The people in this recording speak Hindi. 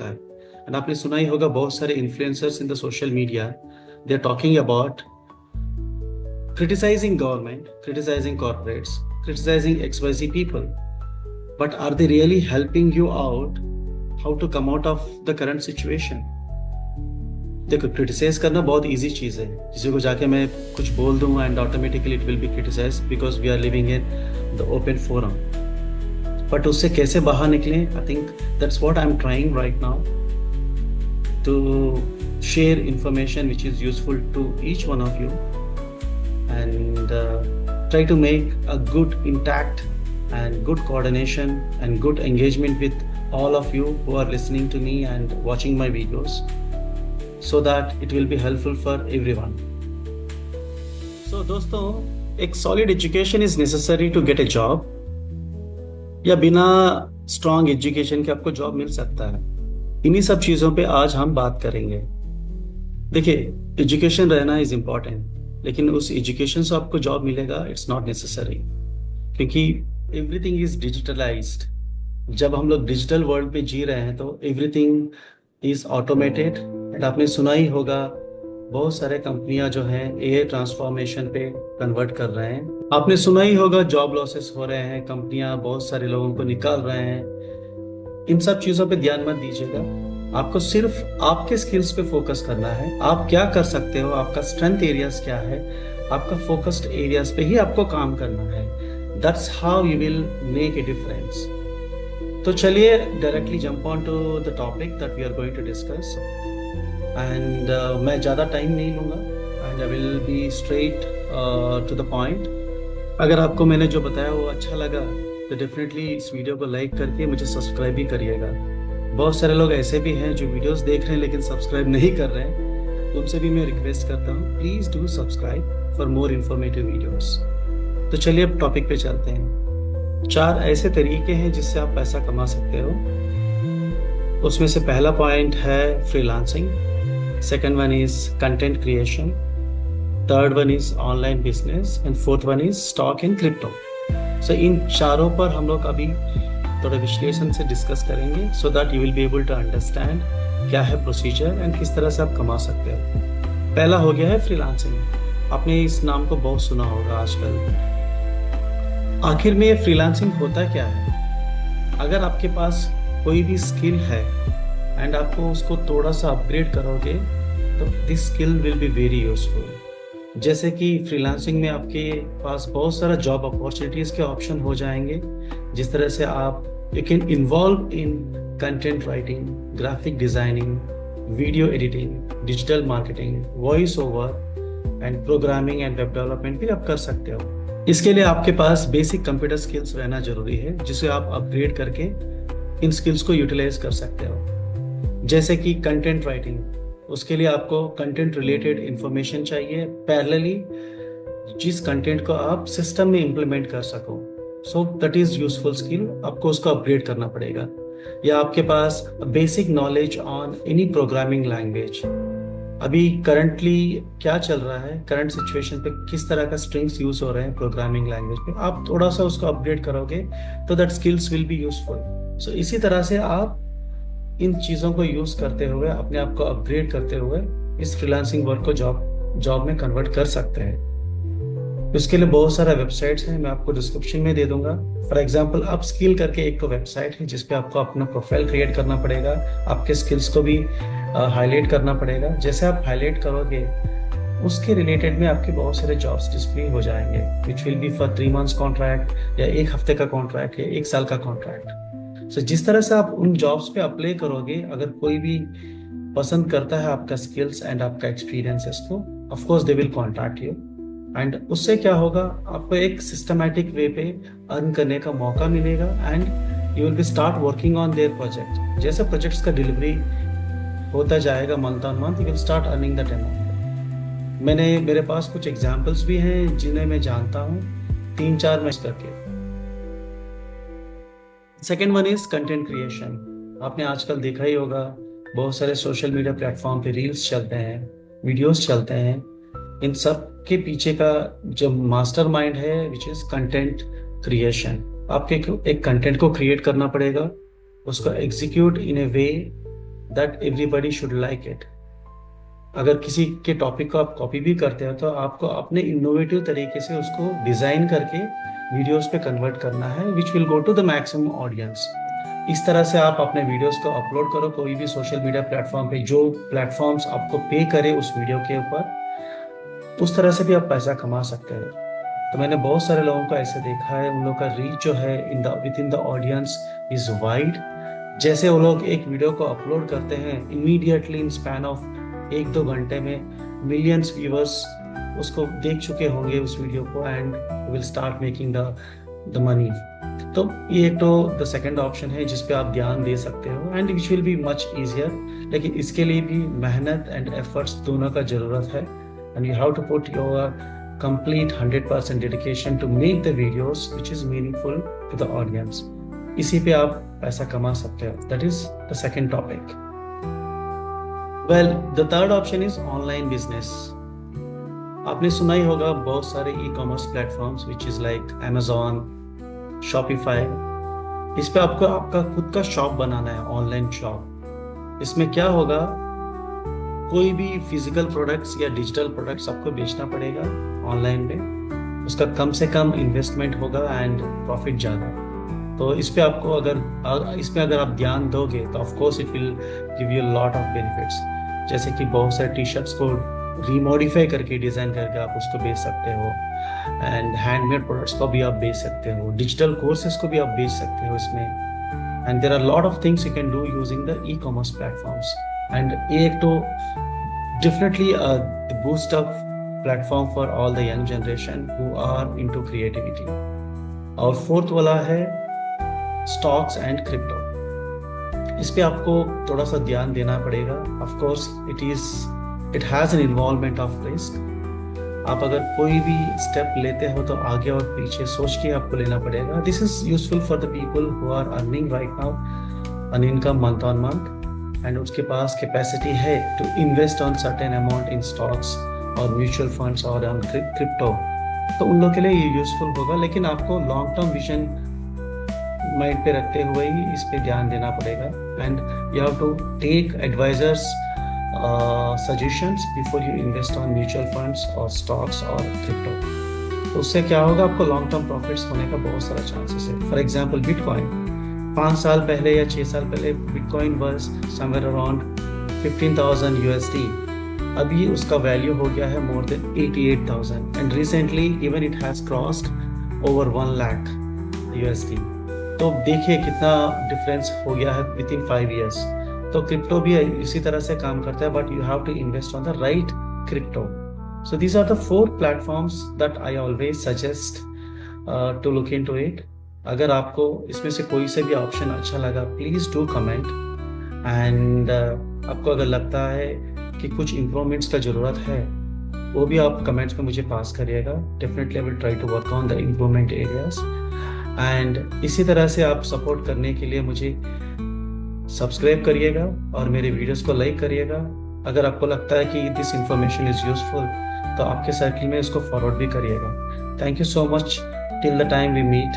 है। एंड आपने सुना ही होगा बहुत सारे influencers in the social media, they are talking about criticizing government, criticizing corporates, criticizing XYZ people. But are they really helping you out how to come out of the current situation? देखो, क्रिटिसाइज करना बहुत इजी चीज़ है। किसी को जाके मैं कुछ बोल दूंगा and automatically it will be criticize because we are living in the open forum. But उससे कैसे बाहर निकलें, I think that's what I am trying right now to share information which is useful to each one of you and try to make a good intact and good coordination and good engagement with all of you who are listening to me and watching my videos so that it will be helpful for everyone. So दोस्तों, एक solid education is necessary to get a job, या बिना strong education के आपको job मिल सकता है? इन्हीं सब चीज़ों पे आज हम बात करेंगे। देखिए, education रहना is important, लेकिन उस एजुकेशन से आपको जॉब मिलेगा, इट्स नॉट नेसेसरी, क्योंकि एवरीथिंग इज डिजिटलाइज्ड। जब हम लोग डिजिटल वर्ल्ड पे जी रहे हैं तो एवरीथिंग इज ऑटोमेटेड। एंड आपने सुना ही होगा बहुत सारे कंपनियां जो हैं एआई ट्रांसफॉर्मेशन पे कन्वर्ट कर रहे हैं। आपने सुना ही होगा जॉब लॉसेस हो रहे हैं, कंपनियां बहुत सारे लोगों को निकाल रहे हैं। इन सब चीज़ों पे ध्यान मत दीजिएगा, आपको सिर्फ आपके स्किल्स पे फोकस करना है। आप क्या कर सकते हो, आपका स्ट्रेंथ एरियाज क्या है, आपका फोकस्ड एरियाज पे ही आपको काम करना है। That's how you will make a difference. तो चलिए directly jump on to the topic that we are going to discuss. And मैं ज़्यादा टाइम नहीं लूँगा and I will be straight to the point. अगर आपको मैंने जो बताया वो अच्छा लगा तो डेफिनेटली इस वीडियो को लाइक करके मुझे सब्सक्राइब भी करिएगा। बहुत सारे लोग ऐसे भी हैं जो वीडियोस देख रहे हैं लेकिन सब्सक्राइब नहीं कर रहे हैं, उनसे भी मैं रिक्वेस्ट करता हूँ, please do subscribe for more informative videos. तो चलिए अब टॉपिक पे चलते हैं। 4 ऐसे तरीके हैं जिससे आप पैसा कमा सकते हो। उसमें से पहला पॉइंट है freelancing, second one is content creation, third one is online business and fourth one is stock in crypto. So इन चारों पर हम लोग अभी थोड़ा विश्लेषण से डिस्कस करेंगे so that you will be able to understand क्या है प्रोसीजर एंड किस तरह से आप कमा सकते हो। पहला हो गया है फ्रीलांसिंग। आपने इस नाम को बहुत सुना होगा आजकल। आखिर में ये फ्रीलांसिंग होता क्या है? अगर आपके पास कोई भी स्किल है एंड आपको उसको थोड़ा सा अपग्रेड करोगे तो this skill will be very useful. जैसे कि फ्रीलांसिंग में आपके पास बहुत सारा जॉब अपॉर्चुनिटीज़ के ऑप्शन हो जाएंगे, जिस तरह से आप you can involve in content writing, graphic designing, video editing, digital marketing, voice over and programming and web development भी आप कर सकते हो। इसके लिए आपके पास बेसिक कंप्यूटर स्किल्स रहना जरूरी है, जिसे आप अपग्रेड करके इन स्किल्स को यूटिलाइज कर सकते हो। जैसे कि कंटेंट राइटिंग, उसके लिए आपको कंटेंट रिलेटेड इंफॉर्मेशन चाहिए पैरेलली, जिस कंटेंट को आप सिस्टम में इम्प्लीमेंट कर सको। So that is useful skill, आपको उसको अपग्रेड करना पड़ेगा। या आपके पास basic knowledge on any programming language. अभी करंटली क्या चल रहा है, करंट सिचुएशन पे किस तरह का स्ट्रिंग्स यूज हो रहे हैं प्रोग्रामिंग लैंग्वेज पे, आप थोड़ा सा उसको अपग्रेड करोगे तो that skills will be useful. So इसी तरह से आप इन चीज़ों को यूज करते हुए, अपने आप को अपग्रेड करते हुए इस फ्रीलांसिंग वर्क को जॉब में कन्वर्ट कर सकते हैं। उसके लिए बहुत सारा वेबसाइट्स हैं, मैं आपको डिस्क्रिप्शन में दे दूंगा। फॉर एग्जांपल अप स्किल करके एक तो वेबसाइट है जिसपे आपको अपना प्रोफाइल क्रिएट करना पड़ेगा, आपके स्किल्स को भी हाईलाइट करना पड़ेगा। जैसे आप हाईलाइट करोगे उसके रिलेटेड में आपके बहुत सारे जॉब्स डिस्प्ले हो जाएंगे, which will be for 3 months contract या 1 हफ्ते का कॉन्ट्रैक्ट या 1 साल का कॉन्ट्रैक्ट। सो जिस तरह से आप उन जॉब्स पे अप्लाई करोगे, अगर कोई भी पसंद करता है आपका स्किल्स एंड आपका एक्सपीरियंसेस को, of course they will contact you. And उससे क्या होगा, आपको एक सिस्टमैटिक वे पे अर्न करने का मौका मिलेगा and you will B start working on their project. जैसे प्रोजेक्ट्स का डिलीवरी होता जाएगा month on month, you will start earning that amount. मेरे पास कुछ एग्जाम्पल्स भी हैं जिन्हें मैं जानता हूँ, 3-4 मैच करके। Second one is content creation. आपने आजकल देखा ही होगा बहुत सारे सोशल मीडिया प्लेटफॉर्म पे रील्स चलते हैं, वीडियोस चलते हैं। इन सब के पीछे का जो मास्टरमाइंड है विच इज कंटेंट क्रिएशन। आपके एक कंटेंट को क्रिएट करना पड़ेगा, उसको execute in A way that everybody should like it. अगर किसी के टॉपिक को आप कॉपी भी करते हो तो आपको अपने इनोवेटिव तरीके से उसको डिज़ाइन करके वीडियोस पे कन्वर्ट करना है, which will go to the maximum audience. इस तरह से आप अपने वीडियोस को अपलोड करो कोई भी सोशल मीडिया प्लेटफॉर्म पे, जो प्लेटफॉर्म्स आपको पे करे उस वीडियो के ऊपर, उस तरह से भी आप पैसा कमा सकते हो। तो मैंने बहुत सारे लोगों को ऐसे देखा है, उन लोगों का रीच जो है with in the audience is wide. जैसे वो लोग एक वीडियो को अपलोड करते हैं, इमीडिएटली इन स्पैन ऑफ 1-2 घंटे में मिलियंस व्यूअर्स उसको देख चुके होंगे उस वीडियो को, and will start making the money. तो ये एक तो द सेकंड ऑप्शन है जिस पे आप ध्यान दे सकते हो, and which will be much easier. लेकिन इसके लिए भी मेहनत एंड एफर्ट्स दोनों का ज़रूरत है, and you have to put your complete 100% dedication to make the videos which is meaningful to the audience. इसी पे आप पैसा कमा सकते हो। That is the second topic. Well, the third option is online business. आपने सुना ही होगा बहुत सारे e-commerce platforms which is like Amazon, Shopify. इस पे आपको आपका खुद का शॉप बनाना है, ऑनलाइन शॉप। इसमें क्या होगा, कोई भी फिजिकल प्रोडक्ट्स या डिजिटल प्रोडक्ट्स आपको बेचना पड़ेगा ऑनलाइन पे, उसका कम से कम इन्वेस्टमेंट होगा एंड प्रॉफिट ज़्यादा। तो इस पे आपको अगर आप ध्यान दोगे तो of course it will give you lot of benefits. जैसे कि बहुत सारे टी शर्ट्स को रीमॉडिफाई करके डिज़ाइन करके आप उसको बेच सकते हो, एंड हैंडमेड प्रोडक्ट्स को भी आप बेच सकते हो, डिजिटल कोर्सेज को भी आप बेच सकते हो इसमें, and there are lot of things you can do using the e-commerce platforms. And एक तो definitely the boost up platform for all the young generation who are into creativity. और फोर्थ वाला है स्टॉक्स एंड क्रिप्टो। इस पे आपको थोड़ा सा ध्यान देना पड़ेगा। Of course it has an involvement of risk. आप अगर कोई भी स्टेप लेते हो तो आगे और पीछे सोच के आपको लेना पड़ेगा। This is useful for the people who are earning right now an income month on month, and उसके पास कैपेसिटी है to invest on certain amount in stocks और म्यूचुअल फंड्स और ऑन क्रिप्टो। तो उन लोगों के लिए ये यूजफुल होगा, लेकिन आपको लॉन्ग टर्म विजन माइंड पे रखते हुए ही इस पे ध्यान देना पड़ेगा, and you have to take advisers suggestions before you invest on mutual funds और स्टॉक्स और क्रिप्टो। तो उससे क्या होगा, आपको लॉन्ग टर्म प्रॉफिट्स होने का बहुत सारा चांसेस है। फॉर एग्जांपल बिटकॉइन 5 साल पहले या 6 साल पहले bitcoin was somewhere around 15,000 USD। अभी उसका वैल्यू हो गया है more than 88,000, and recently even it has crossed over 1 lakh USD। तो देखिए कितना डिफरेंस हो गया है विद इन 5 years। तो क्रिप्टो भी इसी तरह से काम करता है, but you have to invest on the right crypto. So these are the 4 platforms that I always suggest to look into it. अगर आपको इसमें से कोई से भी ऑप्शन अच्छा लगा, प्लीज़ डू कमेंट, एंड आपको अगर लगता है कि कुछ इम्प्रूवमेंट्स का ज़रूरत है, वो भी आप कमेंट्स में मुझे पास करिएगा। Definitely I will try to work on the improvement areas. And इसी तरह से आप सपोर्ट करने के लिए मुझे सब्सक्राइब करिएगा और मेरे वीडियोस को लाइक करिएगा। अगर आपको लगता है कि दिस इंफॉर्मेशन इज़ यूजफुल तो आपके सर्किल में इसको फॉरवर्ड भी करिएगा। Thank you so much. Till the time we meet.